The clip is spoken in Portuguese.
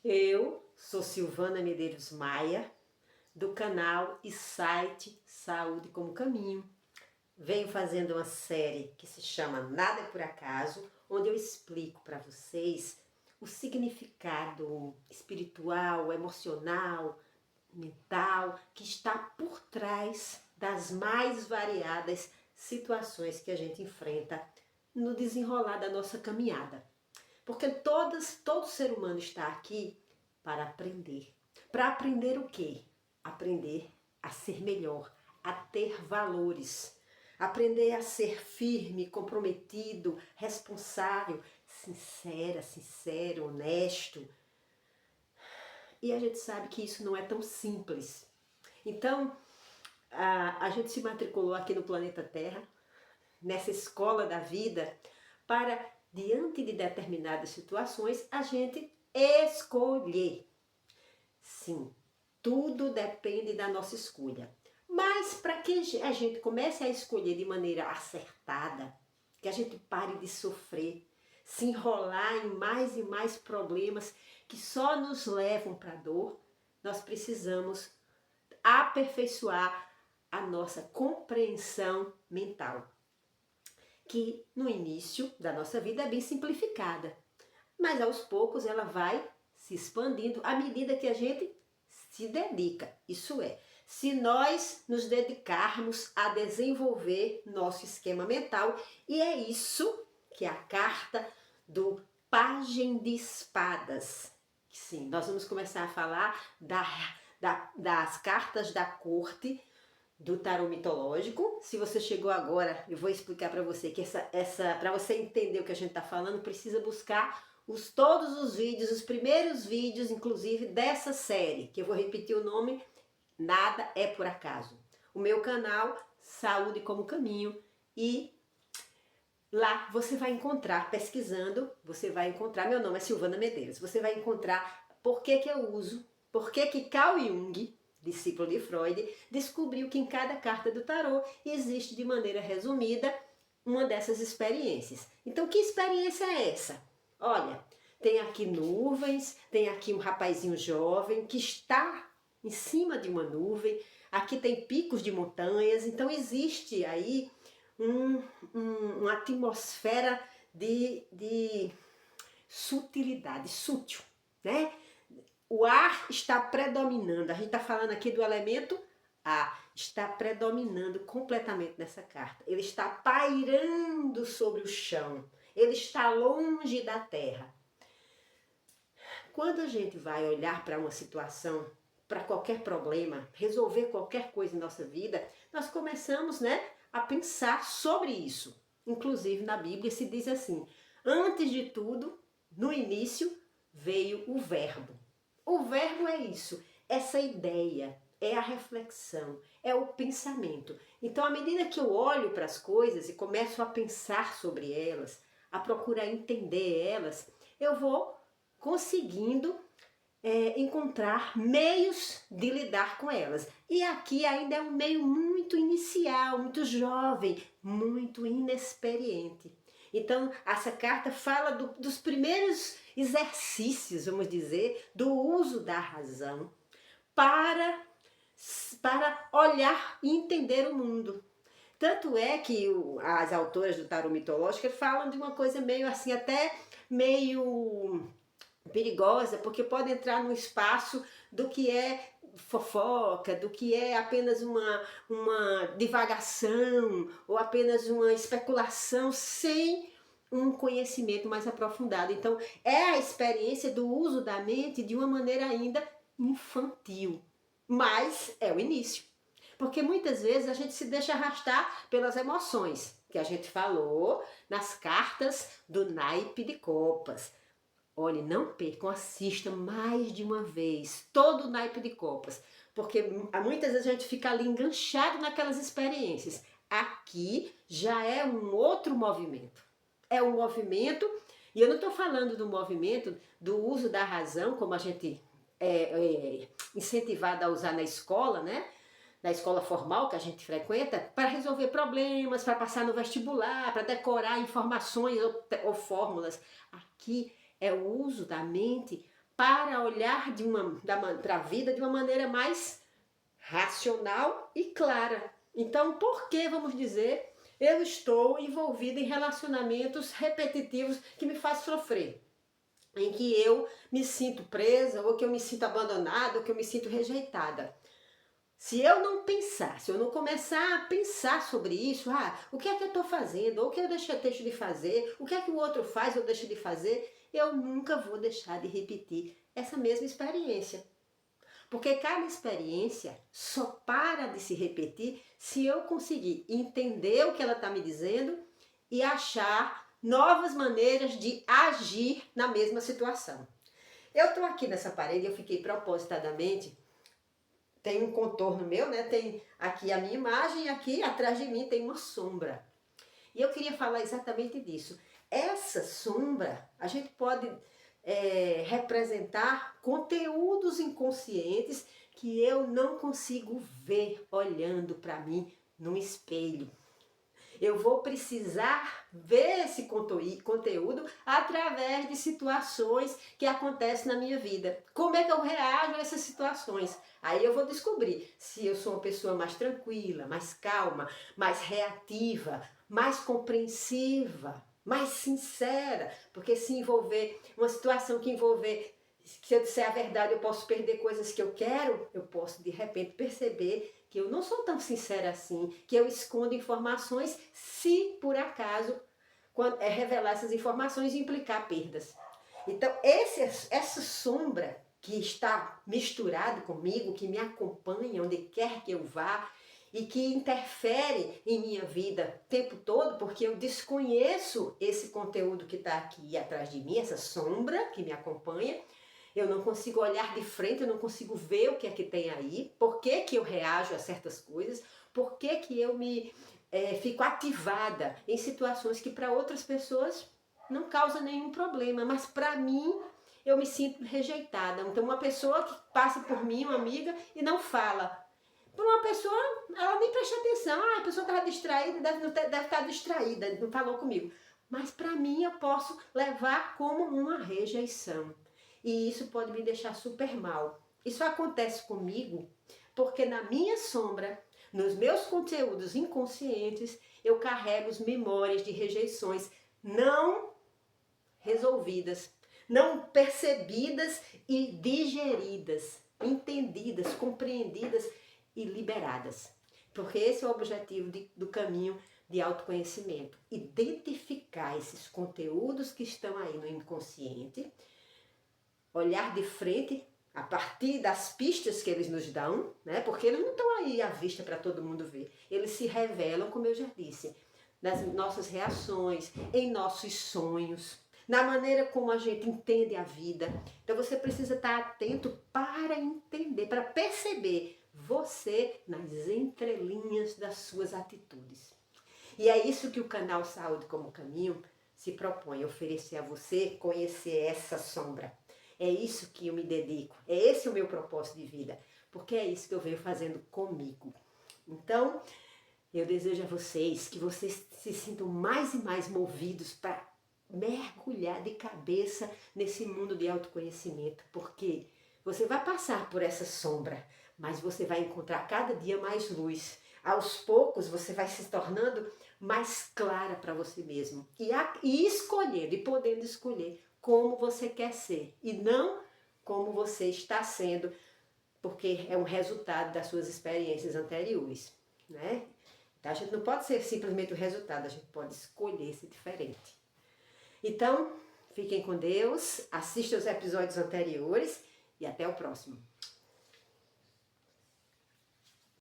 Eu sou Silvana Medeiros Maia, do canal e site Saúde como Caminho. Venho fazendo uma série que se chama Nada é por Acaso, onde eu explico para vocês o significado espiritual, emocional, mental que está por trás das mais variadas situações que a gente enfrenta no desenrolar da nossa caminhada. Porque todo ser humano está aqui para aprender. Para aprender o quê? Aprender a ser melhor, a ter valores. Aprender a ser firme, comprometido, responsável, sincero, honesto. E a gente sabe que isso não é tão simples. Então, a gente se matriculou aqui no planeta Terra, nessa escola da vida, para, diante de determinadas situações, a gente escolher. Sim, tudo depende da nossa escolha. Mas para que a gente comece a escolher de maneira acertada, que a gente pare de sofrer, se enrolar em mais e mais problemas que só nos levam para a dor, nós precisamos aperfeiçoar a nossa compreensão mental, que no início da nossa vida é bem simplificada, mas aos poucos ela vai se expandindo à medida que a gente se dedica. Isso é, se nós nos dedicarmos a desenvolver nosso esquema mental, e é isso que é a carta do Pajem de Espadas. Sim, nós vamos começar a falar das cartas da corte do tarô mitológico. Se você chegou agora, eu vou explicar para você que para você entender o que a gente está falando, precisa buscar todos os vídeos, os primeiros vídeos, inclusive, dessa série, que eu vou repetir o nome, Nada é por Acaso. O meu canal, Saúde como Caminho, e lá você vai encontrar, pesquisando, você vai encontrar, meu nome é Silvana Medeiros, você vai encontrar por que eu uso, por que Carl Jung, discípulo de Freud, descobriu que em cada carta do tarô existe de maneira resumida uma dessas experiências. Então, que experiência é essa? Olha, tem aqui nuvens, tem aqui um rapazinho jovem que está em cima de uma nuvem, aqui tem picos de montanhas, então existe aí uma atmosfera de sutilidade, sutil, né? O ar está predominando, a gente está falando aqui do elemento ar, está predominando completamente nessa carta. Ele está pairando sobre o chão, ele está longe da terra. Quando a gente vai olhar para uma situação, para qualquer problema, resolver qualquer coisa em nossa vida, nós começamos, né, a pensar sobre isso. Inclusive na Bíblia se diz assim, antes de tudo, no início, veio o verbo. O verbo é isso, essa ideia, é a reflexão, é o pensamento. Então, à medida que eu olho para as coisas e começo a pensar sobre elas, a procurar entender elas, eu vou conseguindo encontrar meios de lidar com elas. E aqui ainda é um meio muito inicial, muito jovem, muito inexperiente. Então, essa carta fala dos primeiros exercícios, vamos dizer, do uso da razão para olhar e entender o mundo. Tanto é que as autoras do tarô mitológico falam de uma coisa meio assim, até meio perigosa, porque pode entrar no espaço do que é fofoca, do que é apenas uma divagação ou apenas uma especulação sem um conhecimento mais aprofundado. Então, é a experiência do uso da mente de uma maneira ainda infantil, mas é o início. Porque muitas vezes a gente se deixa arrastar pelas emoções, que a gente falou nas cartas do naipe de copas. Olhe, não percam, assistam mais de uma vez todo o naipe de copas, porque muitas vezes a gente fica ali enganchado naquelas experiências. Aqui já é um outro movimento. É um movimento, e eu não estou falando do movimento do uso da razão, como a gente é incentivado a usar na escola, né? Na escola formal que a gente frequenta, para resolver problemas, para passar no vestibular, para decorar informações ou fórmulas. Aqui é o uso da mente para olhar para a vida de uma maneira mais racional e clara. Então, por que, vamos dizer, eu estou envolvida em relacionamentos repetitivos que me fazem sofrer? Em que eu me sinto presa, ou que eu me sinto abandonada, ou que eu me sinto rejeitada. Se eu não pensar, se eu não começar a pensar sobre isso, o que é que eu estou fazendo, ou o que eu deixo de fazer, o que é que o outro faz ou deixa de fazer, eu nunca vou deixar de repetir essa mesma experiência. Porque cada experiência só para de se repetir se eu conseguir entender o que ela está me dizendo e achar novas maneiras de agir na mesma situação. Eu estou aqui nessa parede, eu fiquei propositadamente, tem um contorno meu, né? Tem aqui a minha imagem e aqui atrás de mim tem uma sombra. E eu queria falar exatamente disso. Essa sombra, a gente pode representar conteúdos inconscientes que eu não consigo ver olhando para mim num espelho. Eu vou precisar ver esse conteúdo através de situações que acontecem na minha vida. Como é que eu reajo a essas situações? Aí eu vou descobrir se eu sou uma pessoa mais tranquila, mais calma, mais reativa, mais compreensiva, mais sincera. Porque se envolver, uma situação que envolver, se eu disser a verdade, eu posso perder coisas que eu quero, eu posso de repente perceber que eu não sou tão sincera assim, que eu escondo informações se por acaso revelar essas informações e implicar perdas. Então essa sombra que está misturada comigo, que me acompanha onde quer que eu vá e que interfere em minha vida o tempo todo, porque eu desconheço esse conteúdo que está aqui atrás de mim, essa sombra que me acompanha. Eu não consigo olhar de frente, eu não consigo ver o que é que tem aí, por que que eu reajo a certas coisas, por que que eu fico ativada em situações que para outras pessoas não causa nenhum problema, mas para mim eu me sinto rejeitada. Então uma pessoa que passa por mim, uma amiga, e não fala. Para uma pessoa, ela nem presta atenção, a pessoa estava distraída, deve estar distraída, não falou comigo. Mas para mim eu posso levar como uma rejeição. E isso pode me deixar super mal. Isso acontece comigo porque na minha sombra, nos meus conteúdos inconscientes, eu carrego as memórias de rejeições não resolvidas, não percebidas e digeridas, entendidas, compreendidas e liberadas. Porque esse é o objetivo do caminho de autoconhecimento. Identificar esses conteúdos que estão aí no inconsciente, olhar de frente a partir das pistas que eles nos dão, né? Porque eles não estão aí à vista para todo mundo ver. Eles se revelam, como eu já disse, nas nossas reações, em nossos sonhos, na maneira como a gente entende a vida. Então você precisa estar atento para entender, para perceber você nas entrelinhas das suas atitudes. E é isso que o canal Saúde como Caminho se propõe, oferecer a você, conhecer essa sombra. É isso que eu me dedico, é esse o meu propósito de vida, porque é isso que eu venho fazendo comigo. Então, eu desejo a vocês que vocês se sintam mais e mais movidos para mergulhar de cabeça nesse mundo de autoconhecimento, porque você vai passar por essa sombra, mas você vai encontrar cada dia mais luz. Aos poucos você vai se tornando mais clara para você mesmo e escolhendo e podendo escolher como você quer ser e não como você está sendo, porque é um resultado das suas experiências anteriores, né? Então a gente não pode ser simplesmente o resultado, a gente pode escolher ser diferente. Então, fiquem com Deus, assistam os episódios anteriores e até o próximo.